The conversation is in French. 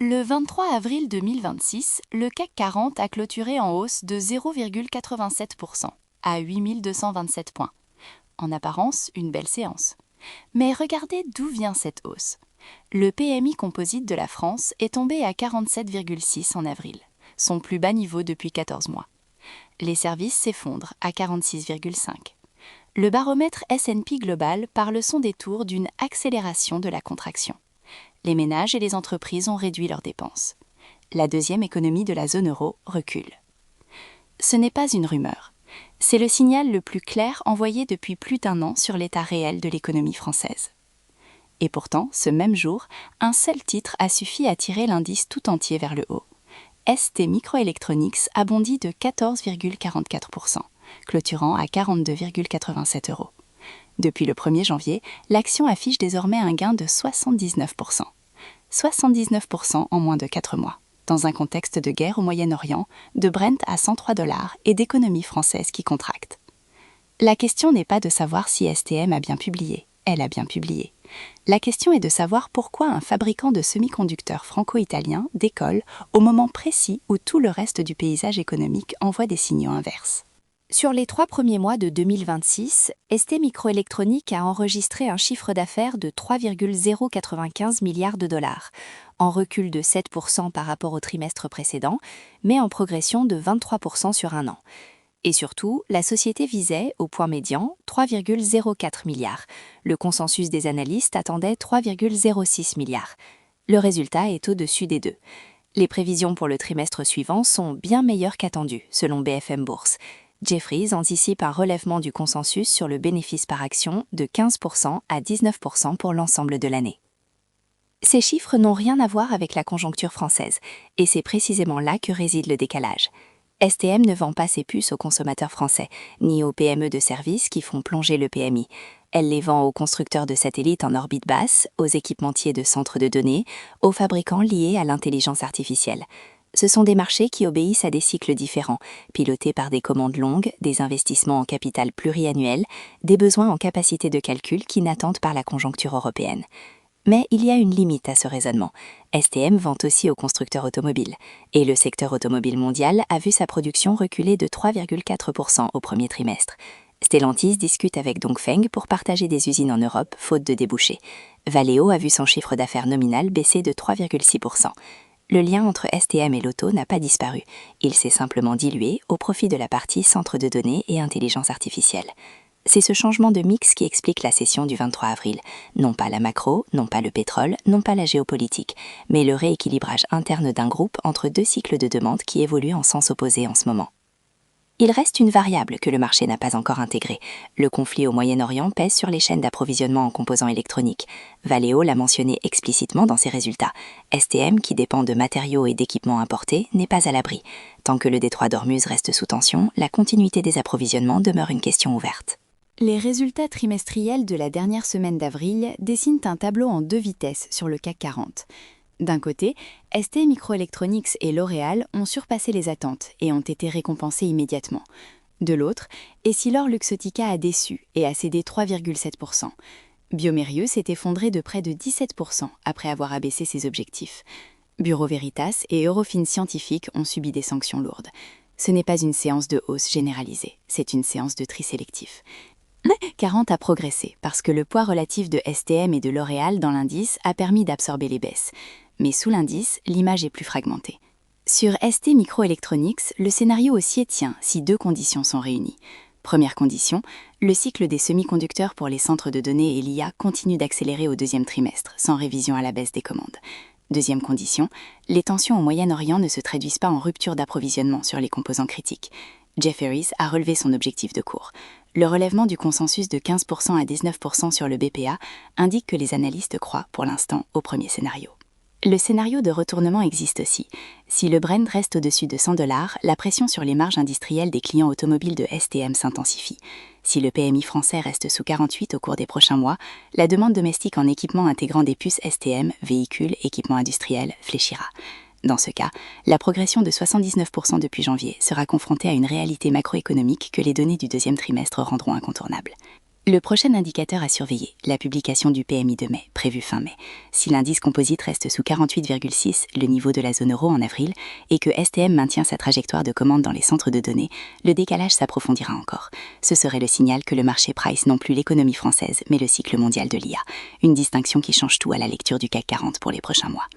Le 23 avril 2026, le CAC 40 a clôturé en hausse de 0,87% à 8227 points. En apparence, une belle séance. Mais regardez d'où vient cette hausse. Le PMI composite de la France est tombé à 47,6 en avril, son plus bas niveau depuis 14 mois. Les services s'effondrent à 46,5. Le baromètre S&P Global parle son détour d'une accélération de la contraction. Les ménages et les entreprises ont réduit leurs dépenses. La deuxième économie de la zone euro recule. Ce n'est pas une rumeur. C'est le signal le plus clair envoyé depuis plus d'1 an sur l'état réel de l'économie française. Et pourtant, ce même jour, un seul titre a suffi à tirer l'indice tout entier vers le haut. ST Microelectronics a bondi de 14,44%, clôturant à 42,87 €. Depuis le 1er janvier, l'action affiche désormais un gain de 79%. 79% en moins de 4 mois, dans un contexte de guerre au Moyen-Orient, de Brent à 103 $ et d'économie française qui contracte. La question n'est pas de savoir si STM a bien publié. Elle a bien publié. La question est de savoir pourquoi un fabricant de semi-conducteurs franco-italien décolle au moment précis où tout le reste du paysage économique envoie des signaux inverses. Sur les 3 premiers mois de 2026, ST Microelectronics a enregistré un chiffre d'affaires de 3,095 milliards de dollars, en recul de 7% par rapport au trimestre précédent, mais en progression de 23% sur un an. Et surtout, la société visait, au point médian, 3,04 milliards. Le consensus des analystes attendait 3,06 milliards. Le résultat est au-dessus des deux. Les prévisions pour le trimestre suivant sont bien meilleures qu'attendues, selon BFM Bourse. Jefferies anticipe un relèvement du consensus sur le bénéfice par action de 15% à 19% pour l'ensemble de l'année. Ces chiffres n'ont rien à voir avec la conjoncture française, et c'est précisément là que réside le décalage. STM ne vend pas ses puces aux consommateurs français, ni aux PME de services qui font plonger le PMI. Elle les vend aux constructeurs de satellites en orbite basse, aux équipementiers de centres de données, aux fabricants liés à l'intelligence artificielle. Ce sont des marchés qui obéissent à des cycles différents, pilotés par des commandes longues, des investissements en capital pluriannuels, des besoins en capacité de calcul qui n'attendent par la conjoncture européenne. Mais il y a une limite à ce raisonnement. STM vend aussi aux constructeurs automobiles. Et le secteur automobile mondial a vu sa production reculer de 3,4% au premier trimestre. Stellantis discute avec Dongfeng pour partager des usines en Europe, faute de débouchés. Valeo a vu son chiffre d'affaires nominal baisser de 3,6%. Le lien entre STM et l'auto n'a pas disparu. Il s'est simplement dilué au profit de la partie centre de données et intelligence artificielle. C'est ce changement de mix qui explique la session du 23 avril. Non pas la macro, non pas le pétrole, non pas la géopolitique, mais le rééquilibrage interne d'un groupe entre deux cycles de demande qui évoluent en sens opposé en ce moment. Il reste une variable que le marché n'a pas encore intégrée. Le conflit au Moyen-Orient pèse sur les chaînes d'approvisionnement en composants électroniques. Valeo l'a mentionné explicitement dans ses résultats. STM, qui dépend de matériaux et d'équipements importés, n'est pas à l'abri. Tant que le détroit d'Ormuz reste sous tension, la continuité des approvisionnements demeure une question ouverte. Les résultats trimestriels de la dernière semaine d'avril dessinent un tableau en 2 vitesses sur le CAC 40. D'un côté, ST Microelectronics et L'Oréal ont surpassé les attentes et ont été récompensés immédiatement. De l'autre, Essilor Luxottica a déçu et a cédé 3,7%. Biomérieux s'est effondré de près de 17% après avoir abaissé ses objectifs. Bureau Veritas et Eurofins Scientifique ont subi des sanctions lourdes. Ce n'est pas une séance de hausse généralisée, c'est une séance de tri sélectif. 40 a progressé parce que le poids relatif de STM et de L'Oréal dans l'indice a permis d'absorber les baisses. Mais sous l'indice, l'image est plus fragmentée. Sur ST Microelectronics, le scénario haussier tient si 2 conditions sont réunies. Première condition, le cycle des semi-conducteurs pour les centres de données et l'IA continue d'accélérer au 2e trimestre, sans révision à la baisse des commandes. Deuxième condition, les tensions au Moyen-Orient ne se traduisent pas en rupture d'approvisionnement sur les composants critiques. Jefferies a relevé son objectif de cours. Le relèvement du consensus de 15% à 19% sur le BPA indique que les analystes croient, pour l'instant, au premier scénario. Le scénario de retournement existe aussi. Si le Brent reste au-dessus de 100 $, la pression sur les marges industrielles des clients automobiles de STM s'intensifie. Si le PMI français reste sous 48 au cours des prochains mois, la demande domestique en équipements intégrant des puces STM, véhicules, équipements industriels, fléchira. Dans ce cas, la progression de 79% depuis janvier sera confrontée à une réalité macroéconomique que les données du 2e trimestre rendront incontournable. Le prochain indicateur à surveiller, la publication du PMI de mai, prévue fin mai. Si l'indice composite reste sous 48,6, le niveau de la zone euro en avril, et que STM maintient sa trajectoire de commande dans les centres de données, le décalage s'approfondira encore. Ce serait le signal que le marché price non plus l'économie française, mais le cycle mondial de l'IA. Une distinction qui change tout à la lecture du CAC 40 pour les prochains mois.